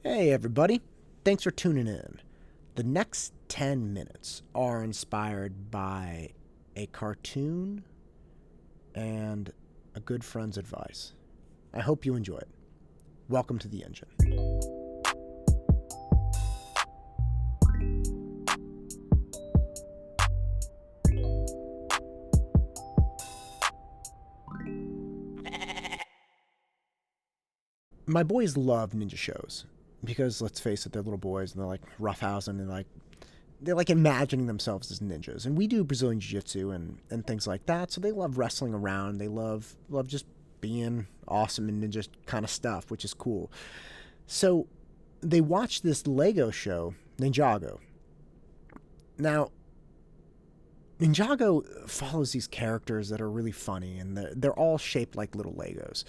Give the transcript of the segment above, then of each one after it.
Hey, everybody. Thanks for tuning in. The next 10 minutes are inspired by a cartoon and a good friend's advice. I hope you enjoy it. Welcome to the engine. My boys love ninja shows because, let's face it, they're little boys and they're like roughhousing and they're like imagining themselves as ninjas. And we do Brazilian jiu-jitsu and things like that. So they love wrestling around. They love just being awesome and ninja kind of stuff, which is cool. So they watched this Lego show, Ninjago. Now, Ninjago follows these characters that are really funny, and they're all shaped like little Legos.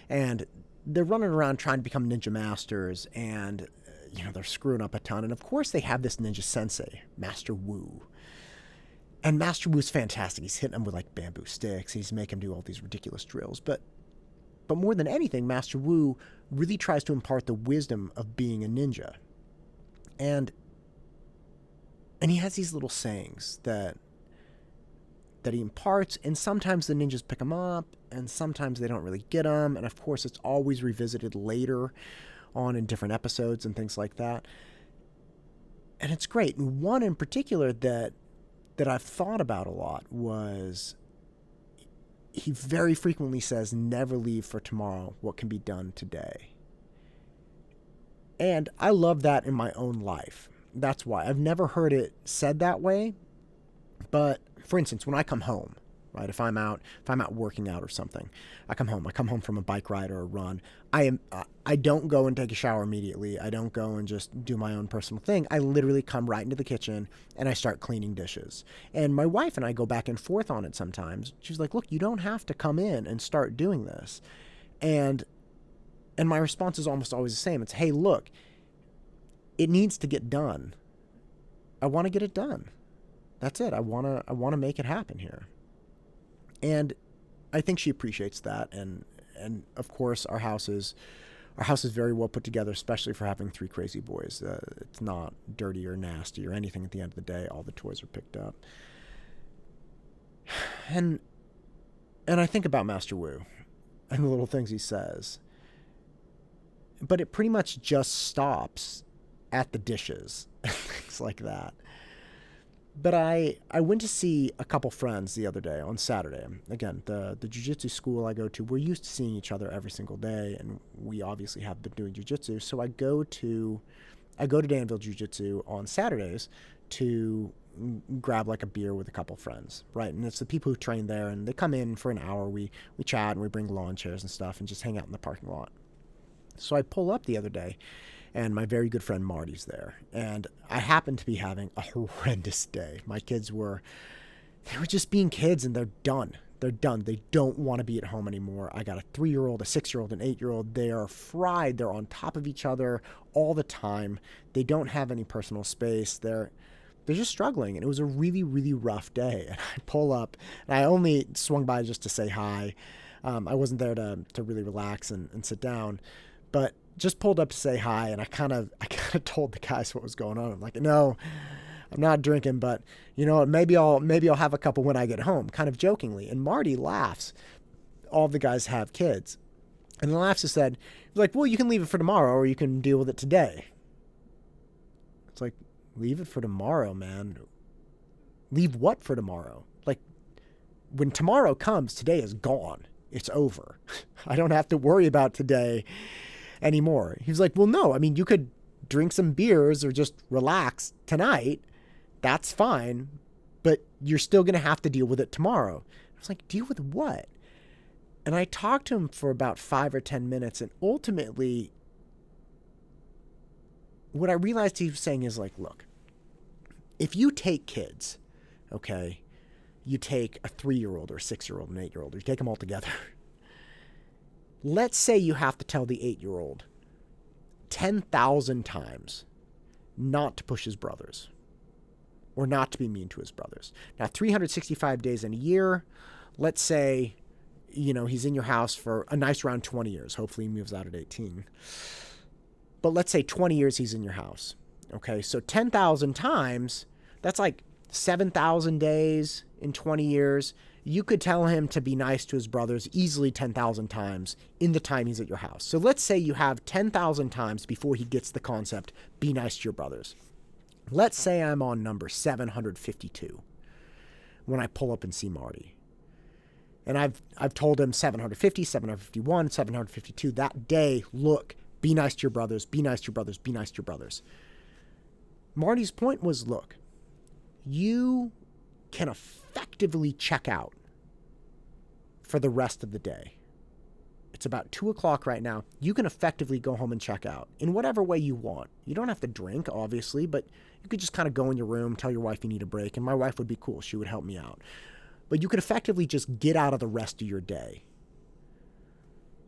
And they're running around trying to become ninja masters, and they're screwing up a ton. And of course, they have this ninja sensei, Master Wu. And Master Wu's fantastic. He's hitting them with like bamboo sticks. He's making them do all these ridiculous drills. But more than anything, Master Wu really tries to impart the wisdom of being a ninja. And and he has these little sayings that he imparts, and sometimes the ninjas pick them up, and sometimes they don't really get them. And of course, it's always revisited later on in different episodes and things like that. And it's great. And one in particular that I've thought about a lot was he very frequently says, "Never leave for tomorrow what can be done today." And I love that in my own life. That's why I've never heard it said that way. But for instance, when I come home, right, if I'm out working out or something, I come home. I come home from a bike ride or a run. I don't go and take a shower immediately. I don't go and just do my own personal thing. I literally come right into the kitchen and I start cleaning dishes. And my wife and I go back and forth on it sometimes. She's like, "Look, you don't have to come in and start doing this." And and my response is almost always the same. It's, "Hey, look, it needs to get done. I want to get it done. That's it. I want to make it happen here." And I think she appreciates that. And of course, our house is very well put together, especially for having three crazy boys. It's not dirty or nasty or anything. At the end of the day, all the toys are picked up. And and I think about Master Wu and the little things he says, but it pretty much just stops at the dishes and things like that. But I went to see a couple friends the other day on Saturday. Again, the jiu-jitsu school I go to, we're used to seeing each other every single day, and we obviously have been doing jiu-jitsu. So I go to Danville Jiu-Jitsu on Saturdays to grab like a beer with a couple friends, right? And it's the people who train there, and they come in for an hour. We chat and we bring lawn chairs and stuff, and just hang out in the parking lot. So I pull up the other day, and my very good friend Marty's there. And I happened to be having a horrendous day. My kids they were just being kids, and they're done. They're done. They don't want to be at home anymore. I got a 3-year-old, a 6-year-old, an 8-year-old. They are fried. They're on top of each other all the time. They don't have any personal space. They're just struggling, and it was a really, really rough day. And I pull up, and I only swung by just to say hi. I wasn't there to really relax and sit down, but just pulled up to say hi. And I kind of told the guys what was going on. I'm like, "No, I'm not drinking, but maybe I'll have a couple when I get home," kind of jokingly. And Marty laughs. All the guys have kids, and he laughs and said, like, "Well, you can leave it for tomorrow, or you can deal with it today." It's like, leave it for tomorrow, man. Leave what for tomorrow? Like, when tomorrow comes, today is gone. It's over. I don't have to worry about today anymore. He was like, "Well, no. I mean, you could drink some beers or just relax tonight. That's fine. But you're still going to have to deal with it tomorrow." I was like, "Deal with what?" And I talked to him for about 5 or 10 minutes. And ultimately, what I realized he was saying is like, "Look, if you take kids, okay, you take a 3-year-old or a 6-year-old, an 8-year-old, or you take them all together. Let's say you have to tell the 8-year-old 10,000 times not to push his brothers or not to be mean to his brothers. Now, 365 days in a year, let's say, he's in your house for a nice round 20 years. Hopefully he moves out at 18. But let's say 20 years he's in your house. Okay, so 10,000 times, that's like 7,000 days in 20 years. You could tell him to be nice to his brothers easily 10,000 times in the time he's at your house. So let's say you have 10,000 times before he gets the concept, be nice to your brothers. Let's say I'm on number 752 when I pull up and see Marty. And I've told him 750, 751, 752 that day, look, be nice to your brothers, be nice to your brothers, be nice to your brothers. Marty's point was, look, you can effectively check out for the rest of the day. It's about 2 o'clock right now. You can effectively go home and check out in whatever way you want. You don't have to drink, obviously, but you could just kind of go in your room, tell your wife you need a break, and my wife would be cool. She would help me out. But you could effectively just get out of the rest of your day.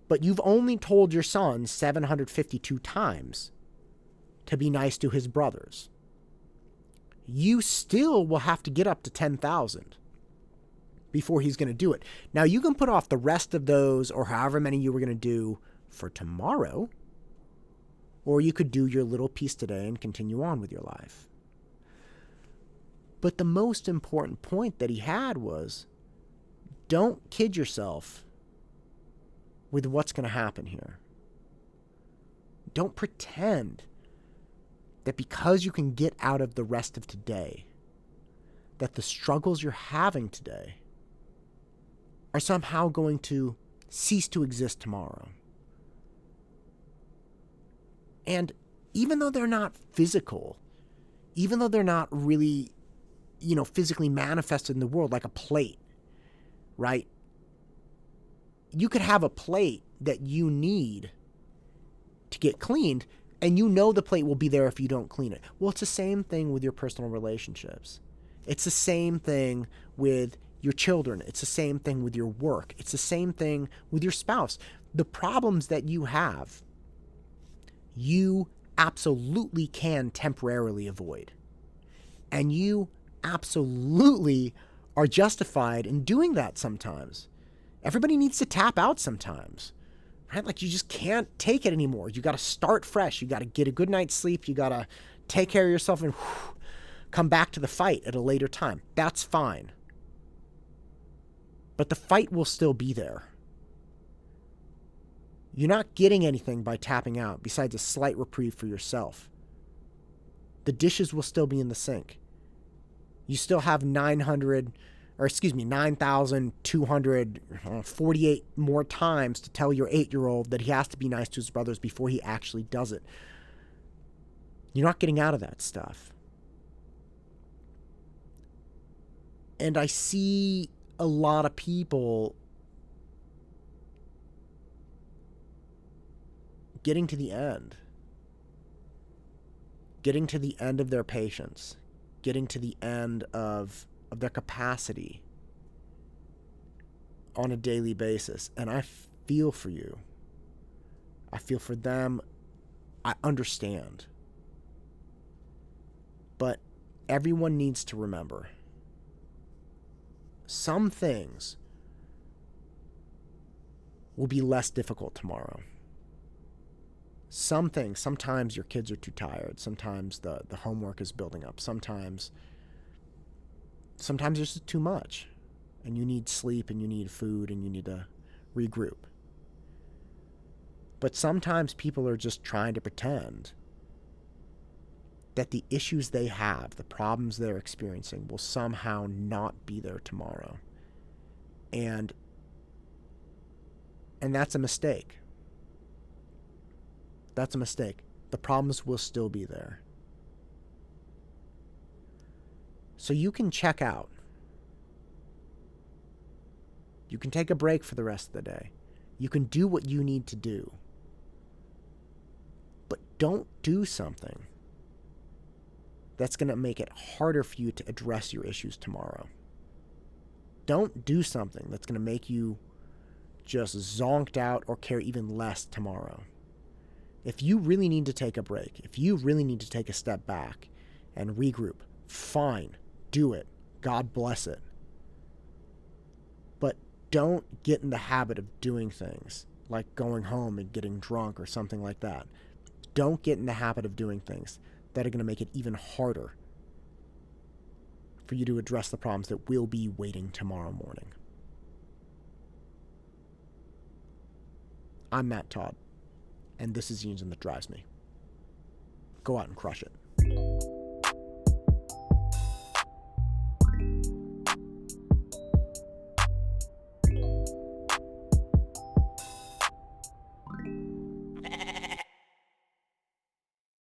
But you've only told your son 752 times to be nice to his brothers. You still will have to get up to 10,000 before he's going to do it. Now, you can put off the rest of those or however many you were going to do for tomorrow, or you could do your little piece today and continue on with your life. But the most important point that he had was, don't kid yourself with what's going to happen here. Don't pretend that because you can get out of the rest of today, that the struggles you're having today are somehow going to cease to exist tomorrow. And even though they're not physical, even though they're not really, physically manifested in the world like a plate, right? You could have a plate that you need to get cleaned, and the plate will be there if you don't clean it. Well, it's the same thing with your personal relationships. It's the same thing with your children. It's the same thing with your work. It's the same thing with your spouse. The problems that you have, you absolutely can temporarily avoid. And you absolutely are justified in doing that sometimes. Everybody needs to tap out sometimes, right? Like, you just can't take it anymore. You got to start fresh. You got to get a good night's sleep. You got to take care of yourself and come back to the fight at a later time. That's fine. But the fight will still be there. You're not getting anything by tapping out besides a slight reprieve for yourself. The dishes will still be in the sink. You still have 9,248 more times to tell your 8-year-old that he has to be nice to his brothers before he actually does it. You're not getting out of that stuff. And I see a lot of people getting to the end of their patience, getting to the end of their capacity on a daily basis. And I feel for you. I feel for them. I understand. But everyone needs to remember, some things will be less difficult tomorrow. Some things, sometimes your kids are too tired. Sometimes the homework is building up. Sometimes there's just too much. And you need sleep and you need food and you need to regroup. But sometimes people are just trying to pretend that the issues they have, the problems they're experiencing, will somehow not be there tomorrow. And that's a mistake. That's a mistake. The problems will still be there. So you can check out. You can take a break for the rest of the day. You can do what you need to do. But don't do something that's going to make it harder for you to address your issues tomorrow. Don't do something that's going to make you just zonked out or care even less tomorrow. If you really need to take a break, if you really need to take a step back and regroup, fine, do it. God bless it. But don't get in the habit of doing things like going home and getting drunk or something like that. Don't get in the habit of doing things that are going to make it even harder for you to address the problems that will be waiting tomorrow morning. I'm Matt Todd, and this is the engine that drives me. Go out and crush it.